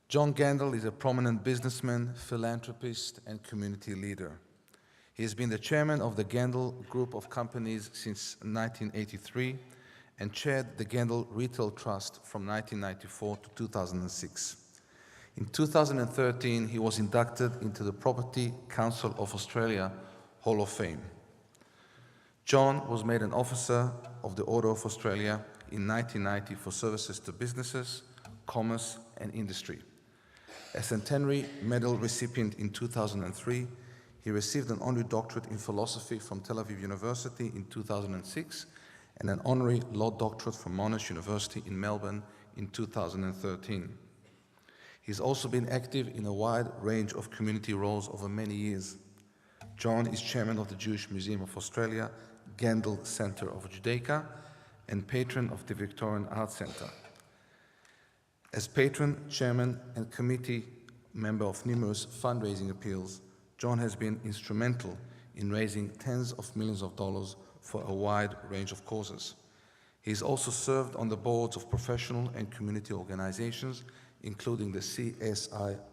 John Gandel is a prominent businessman, philanthropist, and community leader. He has been the chairman of the Gandel Group of Companies since 1983 and chaired the Gandel Retail Trust from 1994 to 2006. In 2013, he was inducted into the Property Council of Australia Hall of Fame. John was made an officer of the Order of Australia in 1990 for services to businesses, commerce, and industry. A centenary medal recipient in 2003, he received an honorary doctorate in philosophy from Tel Aviv University in 2006 and an honorary law doctorate from Monash University in Melbourne in 2013. He's also been active in a wide range of community roles over many years. John is chairman of the Jewish Museum of Australia, Gandel Centre of Judaica, and patron of the Victorian Arts Centre. As patron, chairman, and committee member of numerous fundraising appeals, John has been instrumental in raising tens of millions of dollars for a wide range of causes. He's also served on the boards of professional and community organizations, including the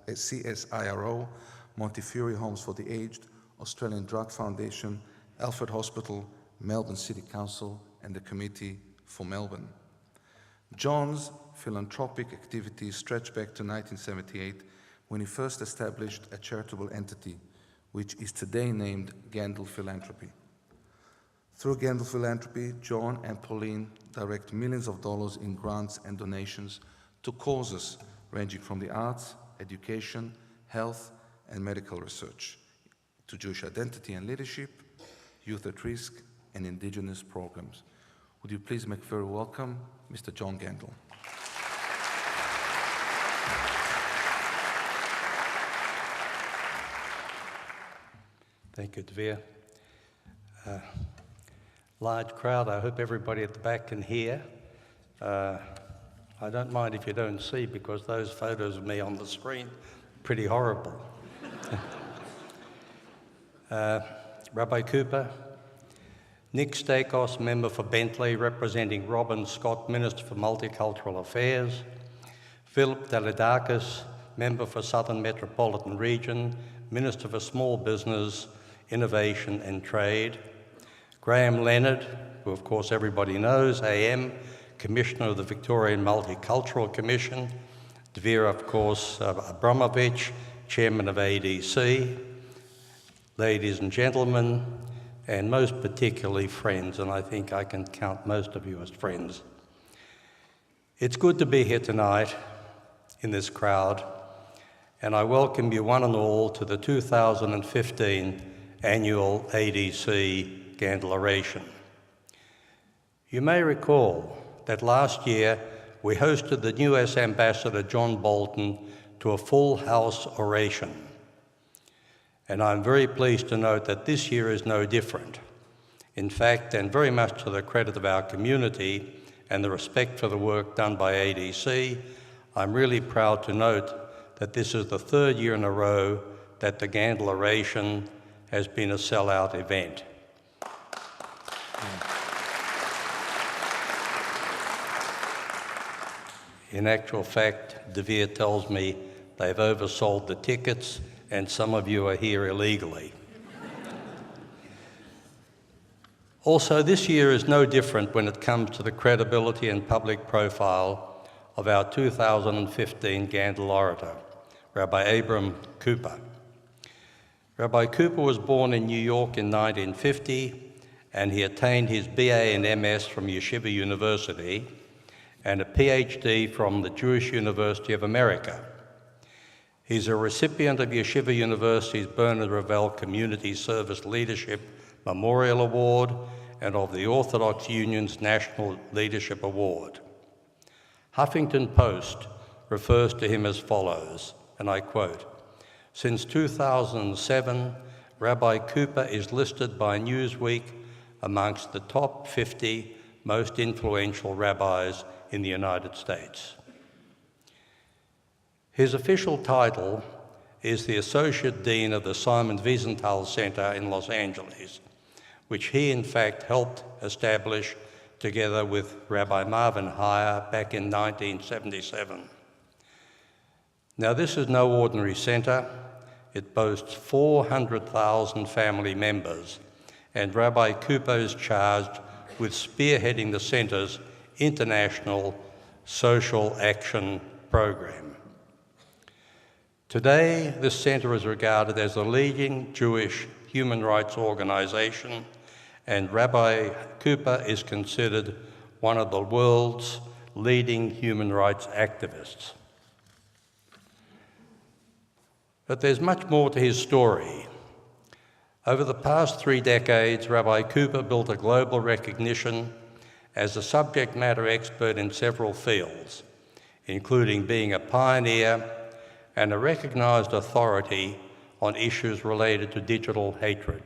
CSIRO, Montefiore Homes for the Aged, Australian Drug Foundation, Alfred Hospital, Melbourne City Council, and the Committee for Melbourne. John's philanthropic activities stretch back to 1978 when he first established a charitable entity, which is today named Gandel Philanthropy. Through Gandel Philanthropy, John and Pauline direct millions of dollars in grants and donations to causes ranging from the arts, education, health, and medical research, to Jewish identity and leadership, youth at risk, and Indigenous programs. Would you please make very welcome Mr. John Gandel. Thank you, Dvir. Large crowd. I hope everybody at the back can hear. I don't mind if you don't see, because those photos of me on the screen are pretty horrible. Rabbi Cooper, Nick Stakos, member for Bentley, representing Robin Scott, Minister for Multicultural Affairs, Philip Dalidakis, member for Southern Metropolitan Region, Minister for Small Business, Innovation and Trade, Graham Leonard, who of course everybody knows, AM, Commissioner of the Victorian Multicultural Commission, Dvir, of course, Abramovich, Chairman of ADC, ladies and gentlemen, and most particularly friends, and I think I can count most of you as friends. It's good to be here tonight in this crowd, and I welcome you one and all to the 2015 annual ADC Gandel Oration. You may recall that last year we hosted the US Ambassador John Bolton to a full house oration. And I'm very pleased to note that this year is no different. In fact, and very much to the credit of our community and the respect for the work done by ADC, I'm really proud to note that this is the third year in a row that the Gandel Oration has been a sellout event. In actual fact, Dvir tells me they've oversold the tickets and some of you are here illegally. Also, this year is no different when it comes to the credibility and public profile of our 2015 Gandel orator, Rabbi Abram Cooper. Rabbi Cooper was born in New York in 1950, and he attained his BA and MS from Yeshiva University and a PhD from the Jewish University of America. He's a recipient of Yeshiva University's Bernard Ravel Community Service Leadership Memorial Award and of the Orthodox Union's National Leadership Award. Huffington Post refers to him as follows, and I quote, "Since 2007, Rabbi Cooper is listed by Newsweek amongst the top 50 most influential rabbis in the United States." His official title is the Associate Dean of the Simon Wiesenthal Center in Los Angeles, which he in fact helped establish together with Rabbi Marvin Heyer back in 1977. Now, this is no ordinary centre. It boasts 400,000 family members, and Rabbi Cooper is charged with spearheading the centre's international social action program. Today, this centre is regarded as the leading Jewish human rights organisation, and Rabbi Cooper is considered one of the world's leading human rights activists. But there's much more to his story. Over the past 3 decades, Rabbi Cooper built a global recognition as a subject matter expert in several fields, including being a pioneer and a recognised authority on issues related to digital hatred.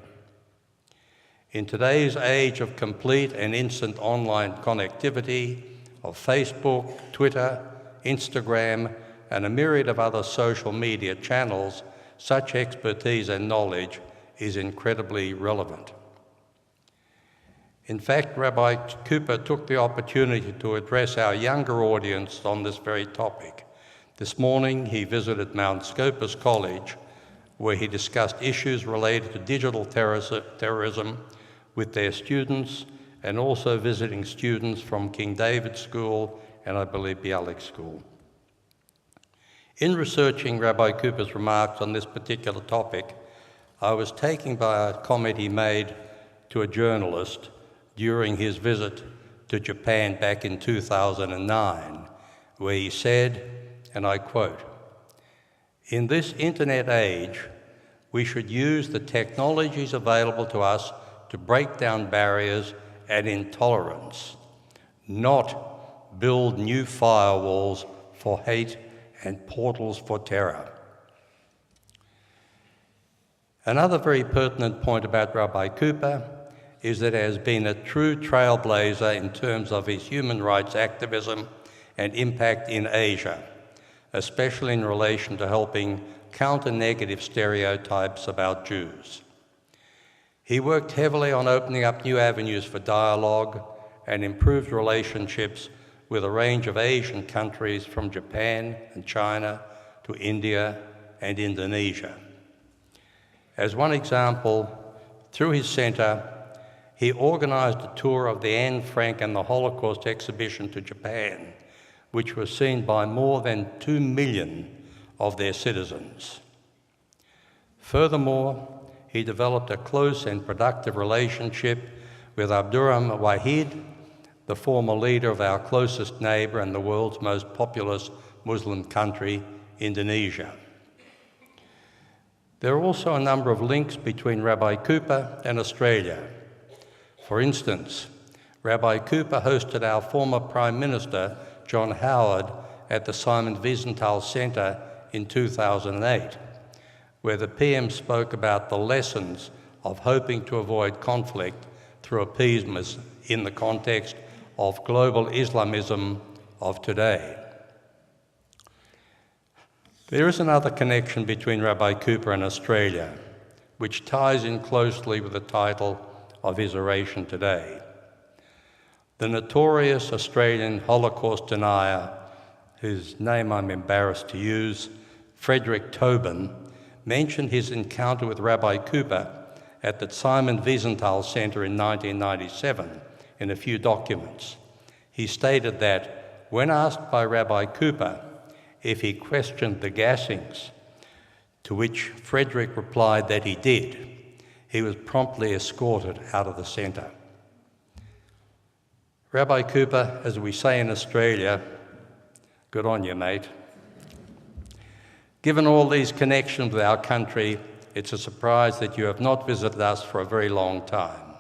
In today's age of complete and instant online connectivity, of Facebook, Twitter, Instagram, and a myriad of other social media channels, such expertise and knowledge is incredibly relevant. In fact, Rabbi Cooper took the opportunity to address our younger audience on this very topic. This morning, he visited Mount Scopus College, where he discussed issues related to digital terrorism with their students, and also visiting students from King David School and I believe Bialik School. In researching Rabbi Cooper's remarks on this particular topic, I was taken by a comment he made to a journalist during his visit to Japan back in 2009, where he said, and I quote, "In this internet age, we should use the technologies available to us to break down barriers and intolerance, not build new firewalls for hate and portals for terror." Another very pertinent point about Rabbi Cooper is that he has been a true trailblazer in terms of his human rights activism and impact in Asia, especially in relation to helping counter negative stereotypes about Jews. He worked heavily on opening up new avenues for dialogue and improved relationships with a range of Asian countries from Japan and China to India and Indonesia. As one example, through his centre, he organised a tour of the Anne Frank and the Holocaust exhibition to Japan, which was seen by more than 2 million of their citizens. Furthermore, he developed a close and productive relationship with Abdurrahman Wahid, the former leader of our closest neighbour and the world's most populous Muslim country, Indonesia. There are also a number of links between Rabbi Cooper and Australia. For instance, Rabbi Cooper hosted our former Prime Minister, John Howard, at the Simon Wiesenthal Centre in 2008, where the PM spoke about the lessons of hoping to avoid conflict through appeasement in the context of global Islamism of today. There is another connection between Rabbi Cooper and Australia, which ties in closely with the title of his oration today. The notorious Australian Holocaust denier, whose name I'm embarrassed to use, Frederick Tobin, mentioned his encounter with Rabbi Cooper at the Simon Wiesenthal Centre in 1997 in a few documents. He stated that when asked by Rabbi Cooper if he questioned the gassings, to which Frederick replied that he did, he was promptly escorted out of the centre. Rabbi Cooper, as we say in Australia, good on you, mate. Given all these connections with our country, it's a surprise that you have not visited us for a very long time.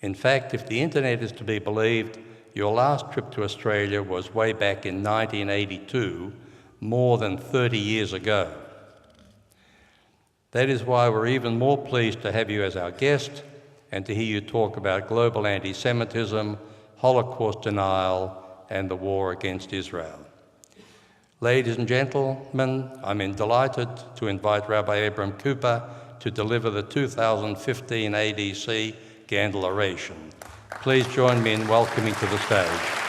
In fact, if the internet is to be believed, your last trip to Australia was way back in 1982, more than 30 years ago. That is why we're even more pleased to have you as our guest and to hear you talk about global anti-Semitism, Holocaust denial, and the war against Israel. Ladies and gentlemen, I'm delighted to invite Rabbi Abram Cooper to deliver the 2015 ADC Gandel Oration. Please join me in welcoming to the stage.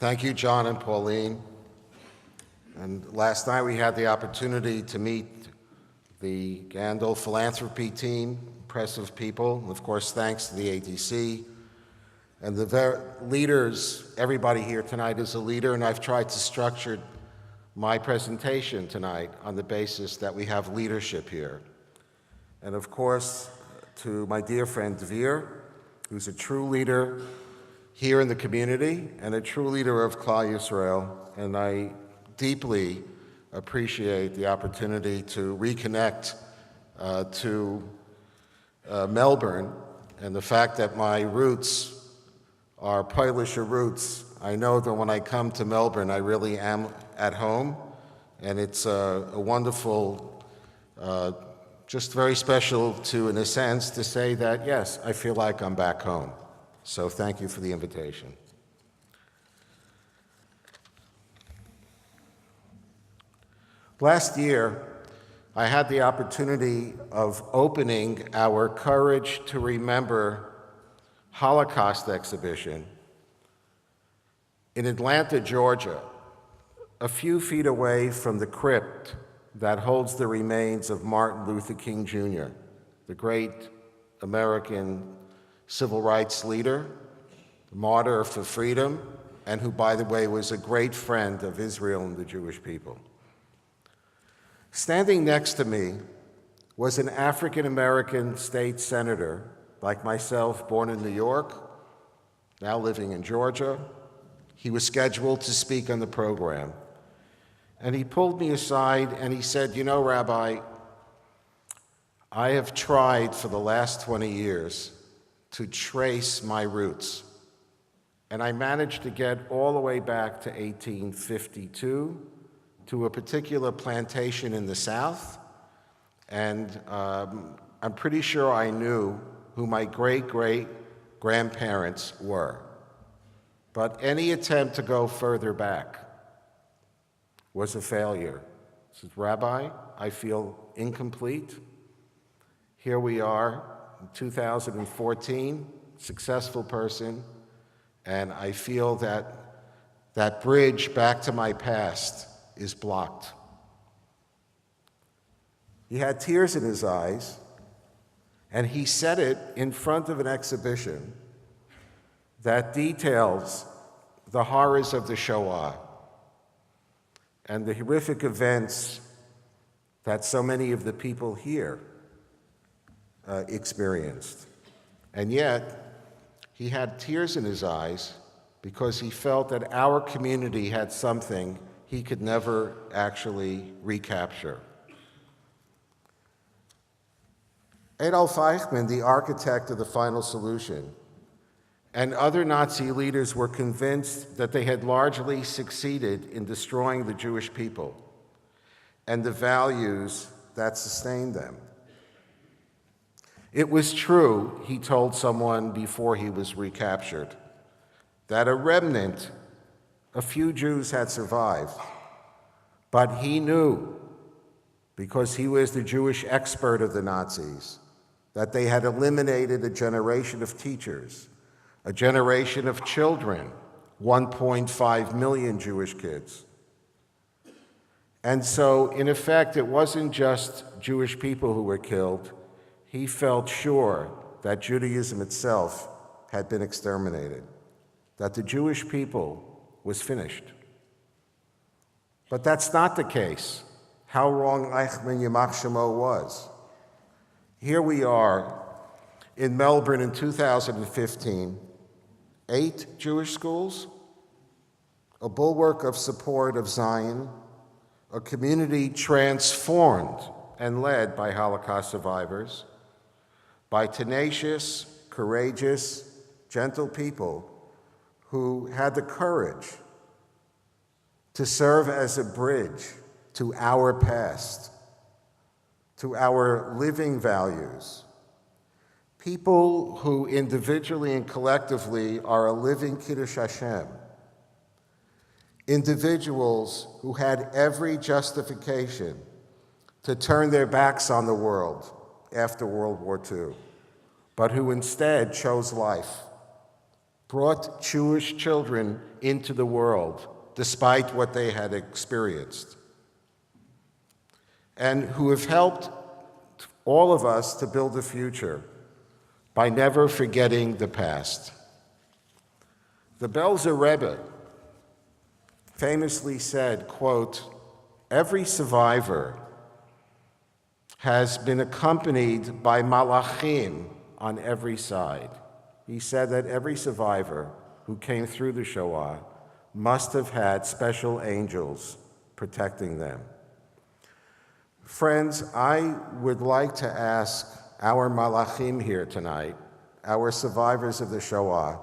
Thank you, John and Pauline. And last night we had the opportunity to meet the Gandel philanthropy team, impressive people. And of course, thanks to the ADC and the leaders. Everybody here tonight is a leader, and I've tried to structure my presentation tonight on the basis that we have leadership here. And of course, to my dear friend Dvir, who's a true leader here in the community and a true leader of Klal Yisrael, and I deeply appreciate the opportunity to reconnect to Melbourne, and the fact that my roots are Polish roots. I know that when I come to Melbourne, I really am at home, and it's a wonderful, just very special to, in a sense, to say that, yes, I feel like I'm back home. So thank you for the invitation. Last year, I had the opportunity of opening our Courage to Remember Holocaust exhibition in Atlanta, Georgia, a few feet away from the crypt that holds the remains of Martin Luther King Jr., the great American civil rights leader, martyr for freedom, and who, by the way, was a great friend of Israel and the Jewish people. Standing next to me was an African-American state senator, like myself, born in New York, now living in Georgia. He was scheduled to speak on the program. And he pulled me aside and he said, "You know, Rabbi, I have tried for the last 20 years to trace my roots. And I managed to get all the way back to 1852 to a particular plantation in the South. And I'm pretty sure I knew who my great-great-grandparents were. But any attempt to go further back was a failure." He says, "Rabbi, I feel incomplete. Here we are in 2014, successful person, and I feel that that bridge back to my past is blocked." He had tears in his eyes, and he said it in front of an exhibition that details the horrors of the Shoah and the horrific events that so many of the people here experienced. And yet, he had tears in his eyes because he felt that our community had something he could never actually recapture. Adolf Eichmann, the architect of the final solution, and other Nazi leaders were convinced that they had largely succeeded in destroying the Jewish people and the values that sustained them. It was true, he told someone before he was recaptured, that a remnant, a few Jews had survived, but he knew, because he was the Jewish expert of the Nazis, that they had eliminated a generation of teachers, a generation of children, 1.5 million Jewish kids. And so, in effect, it wasn't just Jewish people who were killed. He felt sure that Judaism itself had been exterminated, that the Jewish people was finished. But that's not the case. How wrong Eichmann Yamach Shemo was. Here we are in Melbourne in 2015, 8 Jewish schools, a bulwark of support of Zion, a community transformed and led by Holocaust survivors, by tenacious, courageous, gentle people who had the courage to serve as a bridge to our past, to our living values. People who individually and collectively are a living Kiddush Hashem. Individuals who had every justification to turn their backs on the world after World War II, but who instead chose life, brought Jewish children into the world despite what they had experienced, and who have helped all of us to build a future by never forgetting the past. The Belzer Rebbe famously said, quote, "Every survivor has been accompanied by malachim on every side." He said that every survivor who came through the Shoah must have had special angels protecting them. Friends, I would like to ask our malachim here tonight, our survivors of the Shoah,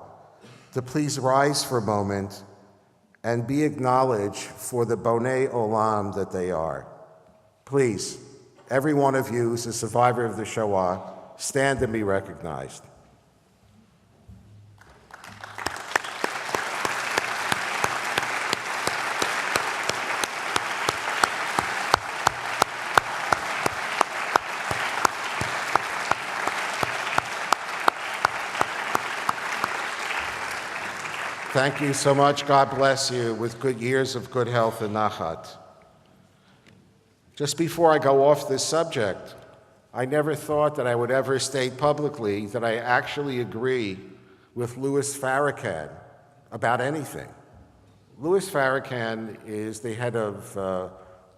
to please rise for a moment and be acknowledged for the Bonei Olam that they are. Please, every one of you who's a survivor of the Shoah, stand and be recognized. Thank you so much. God bless you with good years of good health and nachat. Just before I go off this subject, I never thought that I would ever state publicly that I actually agree with Louis Farrakhan about anything. Louis Farrakhan is the head of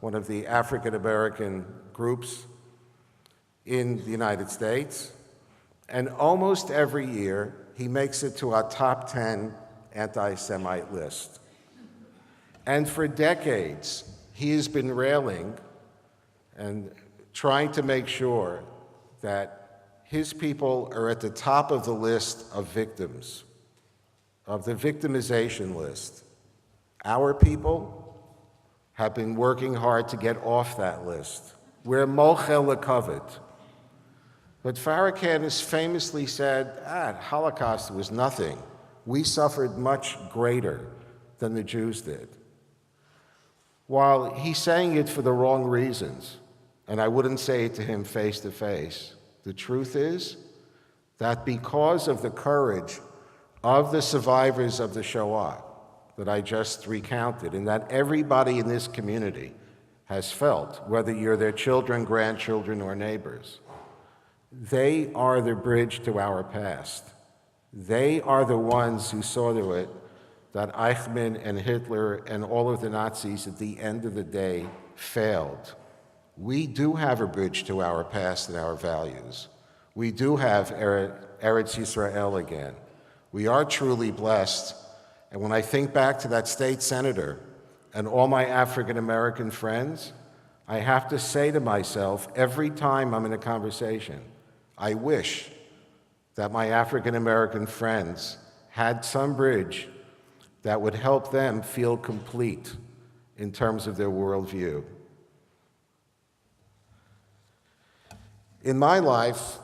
one of the African American groups in the United States, and almost every year he makes it to our top 10 anti-Semite list. And for decades, he has been railing and trying to make sure that his people are at the top of the list of victims, of the victimization list. Our people have been working hard to get off that list. We're mochel lekavod. But Farrakhan has famously said, Holocaust was nothing. We suffered much greater than the Jews did. While he's saying it for the wrong reasons, and I wouldn't say it to him face to face, the truth is that because of the courage of the survivors of the Shoah that I just recounted, and that everybody in this community has felt, whether you're their children, grandchildren, or neighbors, they are the bridge to our past. They are the ones who saw to it that Eichmann and Hitler and all of the Nazis at the end of the day failed. We do have a bridge to our past and our values. We do have Eretz Yisrael again. We are truly blessed. And when I think back to that state senator and all my African American friends, I have to say to myself every time I'm in a conversation, I wish that my African American friends had some bridge that would help them feel complete in terms of their worldview. In my life,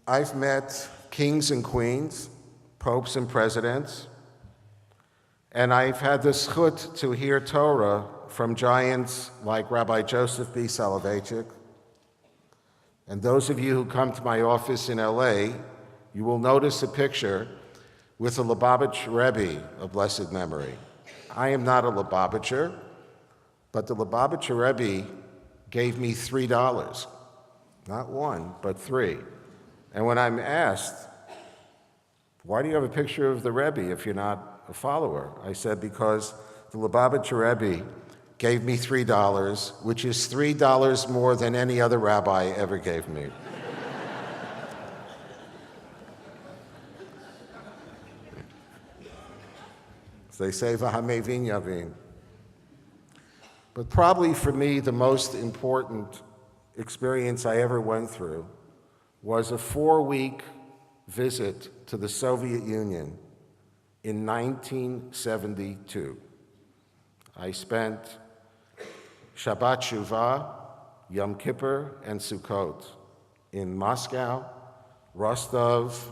I've met kings and queens, popes and presidents, and I've had the zchut to hear Torah from giants like Rabbi Joseph B. Soloveitchik. And those of you who come to my office in LA, you will notice a picture with a Lubavitch Rebbe of blessed memory. I am not a Lubavitcher, but the Lubavitcher Rebbe gave me $3. Not one, but three. And when I'm asked, why do you have a picture of the Rebbe if you're not a follower? I said, because the Lubavitcher Rebbe gave me $3, which is $3 more than any other rabbi ever gave me. So they say, V'hamevin yavin. But probably for me, the most important experience I ever went through was a 4-week visit to the Soviet Union in 1972. I spent Shabbat Shuvah, Yom Kippur, and Sukkot in Moscow, Rostov,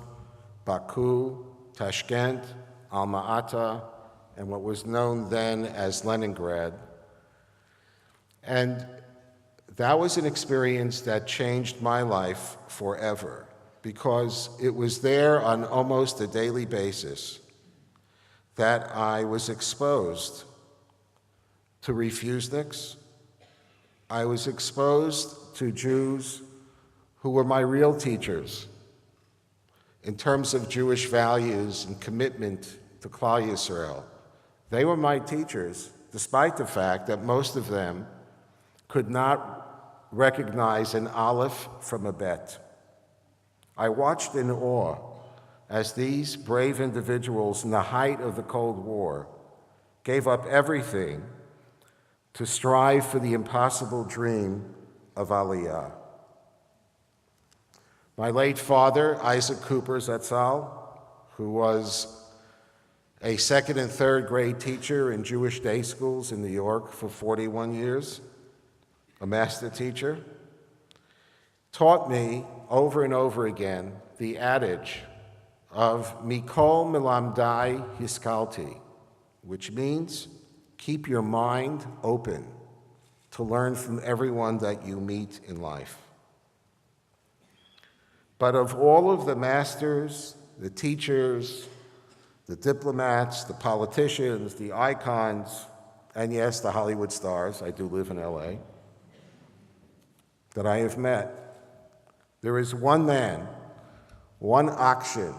Baku, Tashkent, Alma-Ata, and what was known then as Leningrad. And that was an experience that changed my life forever. because it was there on almost a daily basis that I was exposed to refuseniks. I was exposed to Jews who were my real teachers in terms of Jewish values and commitment to Klal Yisrael. They were my teachers, despite the fact that most of them could not recognize an aleph from a bet. I watched in awe as these brave individuals in the height of the Cold War gave up everything to strive for the impossible dream of Aliyah. My late father, Isaac Cooper Zatzal, who was a second and third grade teacher in Jewish day schools in New York for 41 years, a master teacher, taught me over and over again the adage of Mikol Milamdai Hiskalti, which means keep your mind open to learn from everyone that you meet in life. But of all of the masters, the teachers, the diplomats, the politicians, the icons, and yes, the Hollywood stars, I do live in LA, that I have met, there is one man, one akshin,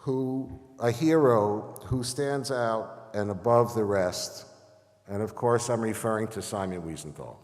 a hero who stands out and above the rest, and of course I'm referring to Simon Wiesenthal.